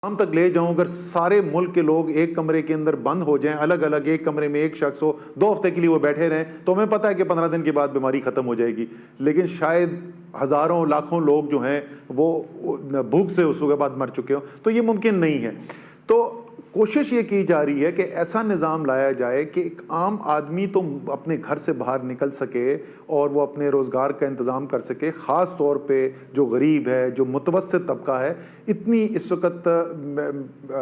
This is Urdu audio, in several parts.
شام تک لے جاؤں، اگر سارے ملک کے لوگ ایک کمرے کے اندر بند ہو جائیں، الگ الگ ایک کمرے میں ایک شخص ہو، 2 ہفتے کے لیے وہ بیٹھے رہیں، تو ہمیں پتہ ہے کہ 15 دن کے بعد بیماری ختم ہو جائے گی. لیکن شاید ہزاروں لاکھوں لوگ جو ہیں وہ بھوک سے اس کے بعد مر چکے ہوں، تو یہ ممکن نہیں ہے. تو کوشش یہ کی جا رہی ہے کہ ایسا نظام لایا جائے کہ ایک عام آدمی تو اپنے گھر سے باہر نکل سکے اور وہ اپنے روزگار کا انتظام کر سکے. خاص طور پہ جو غریب ہے، جو متوسط طبقہ ہے، اتنی اس وقت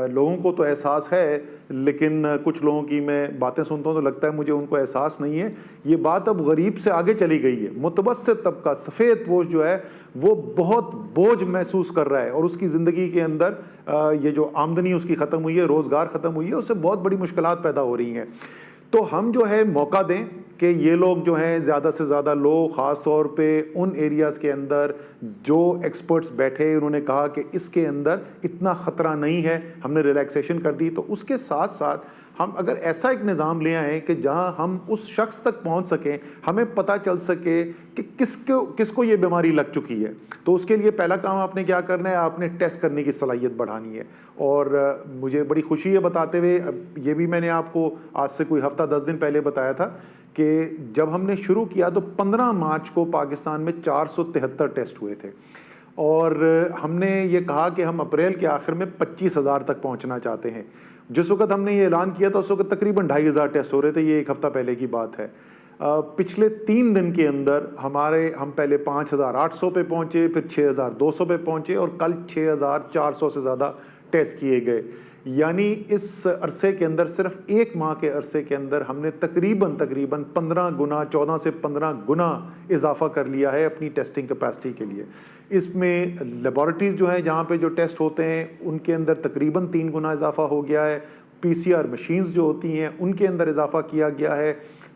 لوگوں کو تو احساس ہے، لیکن کچھ لوگوں کی میں باتیں سنتا ہوں تو لگتا ہے مجھے ان کو احساس نہیں ہے. یہ بات اب غریب سے آگے چلی گئی ہے. متوسط طبقہ، سفید پوش جو ہے، وہ بہت بوجھ محسوس کر رہا ہے، اور اس کی زندگی کے اندر یہ جو آمدنی اس کی ختم ہوئی ہے، روزگار ختم ہوئی ہے، اس سے بہت بڑی مشکلات پیدا ہو رہی ہیں. تو ہم جو ہے موقع دیں کہ یہ لوگ جو ہیں زیادہ سے زیادہ لوگ، خاص طور پہ ان ایریاز کے اندر جو ایکسپرٹس بیٹھے، انہوں نے کہا کہ اس کے اندر اتنا خطرہ نہیں ہے، ہم نے ریلیکسیشن کر دی. تو اس کے ساتھ ساتھ ہم اگر ایسا ایک نظام لے آئیں کہ جہاں ہم اس شخص تک پہنچ سکیں، ہمیں پتہ چل سکے کہ کس کو یہ بیماری لگ چکی ہے. تو اس کے لیے پہلا کام آپ نے کیا کرنا ہے، آپ نے ٹیسٹ کرنے کی صلاحیت بڑھانی ہے. اور مجھے بڑی خوشی ہے بتاتے ہوئے، یہ بھی میں نے آپ کو آج سے کوئی ہفتہ 10 دن پہلے بتایا تھا کہ جب ہم نے شروع کیا تو 15 مارچ کو پاکستان میں 473 ٹیسٹ ہوئے تھے، اور ہم نے یہ کہا کہ ہم اپریل کے آخر میں 25,000 تک پہنچنا چاہتے ہیں. جس وقت ہم نے یہ اعلان کیا تھا اس وقت تقریباً 2,500 ٹیسٹ ہو رہے تھے. یہ ایک ہفتہ پہلے کی بات ہے. پچھلے 3 دن کے اندر ہم پہلے 5,800 پہ پہنچے، پھر 6,200 پہ پہنچے، اور کل 6,400 سے زیادہ ٹیسٹ کیے گئے. یعنی اس عرصے کے اندر، صرف ایک ماہ کے عرصے کے اندر، ہم نے تقریباً 15 گنا، 14 سے 15 گنا اضافہ کر لیا ہے اپنی ٹیسٹنگ کیپیسٹی کے لیے. اس میں لیبارٹریز جو ہیں جہاں پہ جو ٹیسٹ ہوتے ہیں ان کے اندر تقریباً 3 گنا اضافہ ہو گیا ہے. PCR مشینز جو ہوتی ہیں ان کے اندر اضافہ کیا گیا ہے.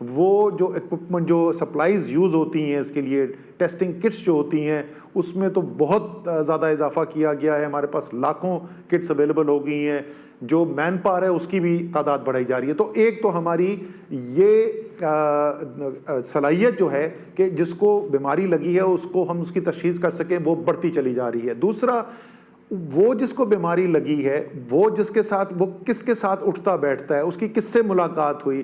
وہ جو ایکوپمنٹ، جو سپلائز یوز ہوتی ہیں اس کے لیے، ٹیسٹنگ کٹس جو ہوتی ہیں، اس میں تو بہت زیادہ اضافہ کیا گیا ہے. ہمارے پاس لاکھوں کٹس اویلیبل ہو گئی ہیں. جو مین پاور ہے اس کی بھی تعداد بڑھائی جا رہی ہے. تو ایک تو ہماری یہ صلاحیت جو ہے کہ جس کو بیماری لگی ہے اس کو ہم اس کی تشخیص کر سکیں، وہ بڑھتی چلی جا رہی ہے. دوسرا، وہ جس کو بیماری لگی ہے، وہ جس کے ساتھ، وہ کس کے ساتھ اٹھتا بیٹھتا ہے، اس کی کس سے ملاقات ہوئی،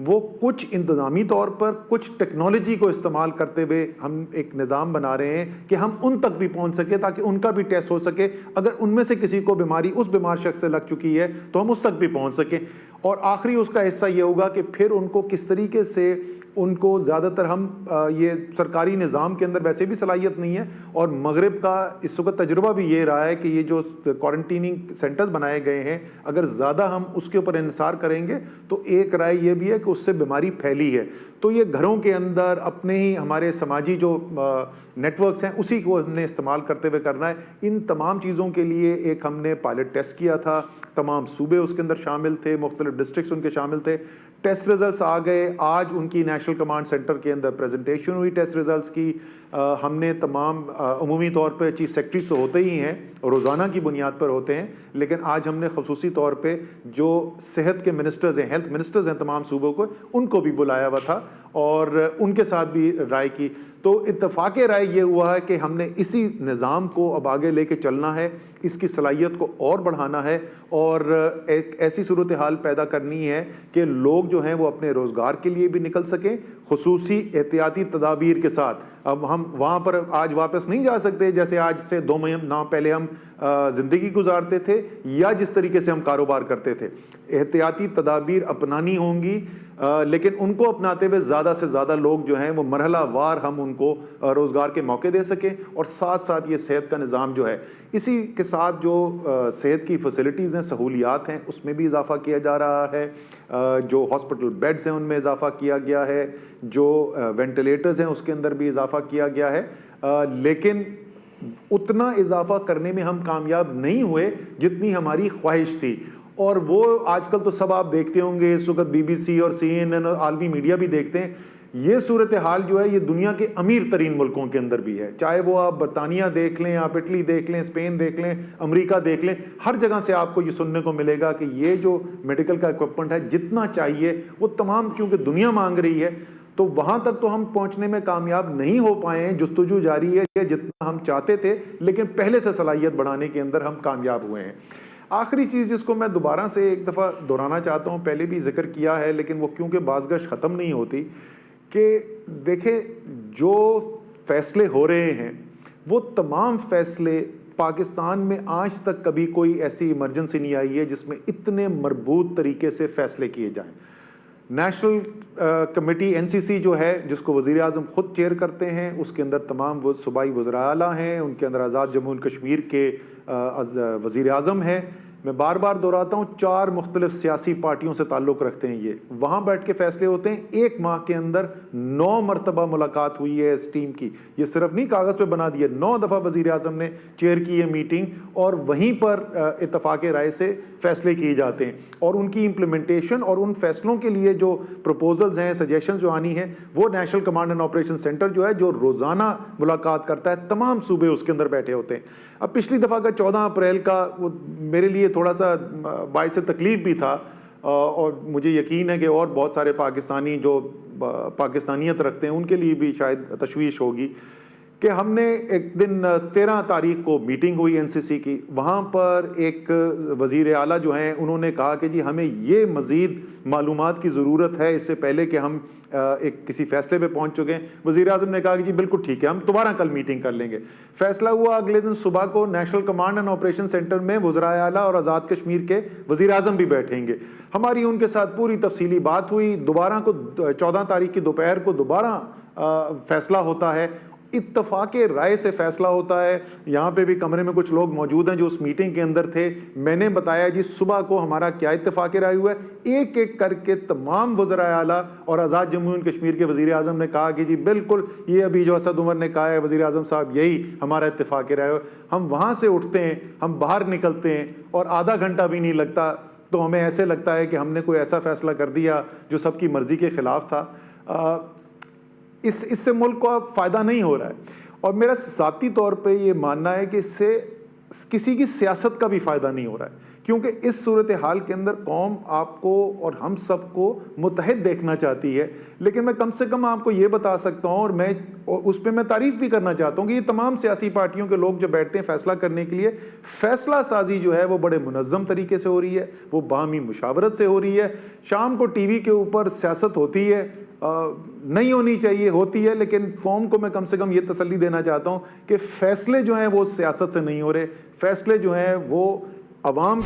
وہ کچھ انتظامی طور پر، کچھ ٹیکنالوجی کو استعمال کرتے ہوئے ہم ایک نظام بنا رہے ہیں کہ ہم ان تک بھی پہنچ سکے تاکہ ان کا بھی ٹیسٹ ہو سکے. اگر ان میں سے کسی کو بیماری اس بیمار شخص سے لگ چکی ہے تو ہم اس تک بھی پہنچ سکیں. اور آخری اس کا حصہ یہ ہوگا کہ پھر ان کو کس طریقے سے، ان کو زیادہ تر ہم یہ سرکاری نظام کے اندر ویسے بھی صلاحیت نہیں ہے، اور مغرب کا اس وقت تجربہ بھی یہ رہا ہے کہ یہ جو کوارنٹیننگ سینٹرز بنائے گئے ہیں، اگر زیادہ ہم اس کے اوپر انحصار کریں گے تو ایک رائے یہ بھی ہے کہ اس سے بیماری پھیلی ہے. تو یہ گھروں کے اندر اپنے ہی ہمارے سماجی جو نیٹ ورکس ہیں اسی کو ہم نے استعمال کرتے ہوئے کرنا ہے. ان تمام چیزوں کے لیے ایک ہم نے پائلٹ ٹیسٹ کیا تھا. تمام صوبے اس کے اندر شامل تھے، مختلف ڈسٹرکٹس ان کے شامل تھے. ٹیسٹ ریزلٹس آ گئے. آج ان کی نیشنل کمانڈ سینٹر کے اندر پریزنٹیشن ہوئی ٹیسٹ ریزلٹس کی. ہم نے تمام، عمومی طور پہ چیف سیکرٹریز تو ہوتے ہی ہیں، روزانہ کی بنیاد پر ہوتے ہیں، لیکن آج ہم نے خصوصی طور پہ جو صحت کے منسٹرز ہیں، ہیلتھ منسٹرز ہیں تمام صوبوں کو، ان کو بھی بلایا ہوا تھا اور ان کے ساتھ بھی رائے کی. تو اتفاق رائے یہ ہوا ہے کہ ہم نے اسی نظام کو اب آگے لے کے چلنا ہے، اس کی صلاحیت کو اور بڑھانا ہے، اور ایک ایسی صورتحال پیدا کرنی ہے کہ لوگ جو ہیں وہ اپنے روزگار کے لیے بھی نکل سکیں، خصوصی احتیاطی تدابیر کے ساتھ. اب ہم وہاں پر آج واپس نہیں جا سکتے جیسے آج سے 2 ماہ پہلے ہم زندگی گزارتے تھے یا جس طریقے سے ہم کاروبار کرتے تھے. احتیاطی تدابیر اپنانی ہوں گی، لیکن ان کو اپناتے ہوئے زیادہ سے زیادہ لوگ جو ہیں وہ مرحلہ وار ہم ان کو روزگار کے موقع دے سکیں، اور ساتھ ساتھ یہ صحت کا نظام جو ہے، اسی کے ساتھ جو صحت کی فیسلٹیز ہیں، سہولیات ہیں، اس میں بھی اضافہ کیا جا رہا ہے. جو ہاسپٹل بیڈز ہیں ان میں اضافہ کیا گیا ہے، جو وینٹیلیٹرز ہیں اس کے اندر بھی اضافہ کیا گیا ہے. لیکن اتنا اضافہ کرنے میں ہم کامیاب نہیں ہوئے جتنی ہماری خواہش تھی. اور وہ آج کل تو سب آپ دیکھتے ہوں گے، اس وقت BBC اور CNN اور عالمی میڈیا بھی دیکھتے ہیں. یہ صورتحال جو ہے یہ دنیا کے امیر ترین ملکوں کے اندر بھی ہے، چاہے وہ آپ برطانیہ دیکھ لیں، آپ اٹلی دیکھ لیں، اسپین دیکھ لیں، امریکہ دیکھ لیں. ہر جگہ سے آپ کو یہ سننے کو ملے گا کہ یہ جو میڈیکل کا ایکوپمنٹ ہے جتنا چاہیے وہ تمام، کیونکہ دنیا مانگ رہی ہے، تو وہاں تک تو ہم پہنچنے میں کامیاب نہیں ہو پائے ہیں. جستجو جاری ہے جتنا ہم چاہتے تھے، لیکن پہلے سے صلاحیت بڑھانے کے اندر ہم کامیاب ہوئے ہیں. آخری چیز جس کو میں دوبارہ سے ایک دفعہ دہرانا چاہتا ہوں، پہلے بھی ذکر کیا ہے لیکن وہ کیونکہ بازگشت ختم نہیں ہوتی، کہ دیکھیں جو فیصلے ہو رہے ہیں وہ تمام فیصلے پاکستان میں آج تک کبھی کوئی ایسی ایمرجنسی نہیں آئی ہے جس میں اتنے مربوط طریقے سے فیصلے کیے جائیں۔ نیشنل کمیٹی NCC جو ہے جس کو وزیر اعظم خود چیئر کرتے ہیں، اس کے اندر تمام وہ صوبائی وزراء اعلیٰ ہیں، ان کے اندر آزاد جموں کشمیر کے وزیر اعظم ہیں۔ میں بار بار دہراتا ہوں 4 مختلف سیاسی پارٹیوں سے تعلق رکھتے ہیں یہ، وہاں بیٹھ کے فیصلے ہوتے ہیں۔ 1 ماہ کے اندر 9 مرتبہ ملاقات ہوئی ہے اس ٹیم کی، یہ صرف نہیں کاغذ پہ بنا دیا، 9 دفعہ وزیر اعظم نے چیئر کی ہے میٹنگ، اور وہیں پر اتفاق رائے سے فیصلے کیے جاتے ہیں، اور ان کی امپلیمنٹیشن اور ان فیصلوں کے لیے جو پروپوزلز ہیں، سجیشنز جو آنی ہیں، وہ national command and operation centre جو ہے جو روزانہ ملاقات کرتا ہے، تمام صوبے اس کے اندر بیٹھے ہوتے ہیں۔ اب پچھلی دفعہ کا 14 اپریل کا وہ میرے لیے تھوڑا سا باعث تکلیف بھی تھا، اور مجھے یقین ہے کہ اور بہت سارے پاکستانی جو پاکستانیت رکھتے ہیں ان کے لیے بھی شاید تشویش ہوگی، کہ ہم نے ایک دن 13 تاریخ کو میٹنگ ہوئی NCC کی، وہاں پر ایک وزیر اعلیٰ جو ہیں انہوں نے کہا کہ جی ہمیں یہ مزید معلومات کی ضرورت ہے اس سے پہلے کہ ہم ایک کسی فیصلے پہ پہنچ چکے ہیں۔ وزیر اعظم نے کہا کہ جی بالکل ٹھیک ہے، ہم دوبارہ کل میٹنگ کر لیں گے۔ فیصلہ ہوا اگلے دن صبح کو national command and operation centre میں وزرائے اعلیٰ اور آزاد کشمیر کے وزیر اعظم بھی بیٹھیں گے۔ ہماری ان کے ساتھ پوری تفصیلی بات ہوئی، دوبارہ کو 14 تاریخ کی دوپہر کو دوبارہ فیصلہ ہوتا ہے، اتفاق رائے سے فیصلہ ہوتا ہے۔ یہاں پہ بھی کمرے میں کچھ لوگ موجود ہیں جو اس میٹنگ کے اندر تھے، میں نے بتایا جی صبح کو ہمارا کیا اتفاق رائے ہوا ہے، ایک ایک کر کے تمام وزرائے اعلیٰ اور آزاد جموں کشمیر کے وزیر اعظم نے کہا کہ جی بالکل یہ ابھی جو اسد عمر نے کہا ہے وزیر اعظم صاحب، یہی ہمارا اتفاق رائے ہوا۔ ہم وہاں سے اٹھتے ہیں، ہم باہر نکلتے ہیں، اور آدھا گھنٹہ بھی نہیں لگتا تو ہمیں ایسے لگتا ہے کہ ہم نے کوئی ایسا فیصلہ کر دیا جو سب کی مرضی کے خلاف تھا۔ اس سے ملک کو اب فائدہ نہیں ہو رہا ہے، اور میرا ذاتی طور پہ یہ ماننا ہے کہ اس سے کسی کی سیاست کا بھی فائدہ نہیں ہو رہا ہے، کیونکہ اس صورتحال کے اندر قوم آپ کو اور ہم سب کو متحد دیکھنا چاہتی ہے۔ لیکن میں کم سے کم آپ کو یہ بتا سکتا ہوں، اور اس پہ میں تعریف بھی کرنا چاہتا ہوں، کہ یہ تمام سیاسی پارٹیوں کے لوگ جو بیٹھتے ہیں فیصلہ کرنے کے لیے، فیصلہ سازی جو ہے وہ بڑے منظم طریقے سے ہو رہی ہے، وہ باہمی مشاورت سے ہو رہی ہے۔ شام کو ٹی وی کے اوپر سیاست ہوتی ہے، نہیں ہونی چاہیے، ہوتی ہے، لیکن قوم کو میں کم سے کم یہ تسلی دینا چاہتا ہوں کہ فیصلے جو ہیں وہ سیاست سے نہیں ہو رہے، فیصلے جو ہیں وہ عوام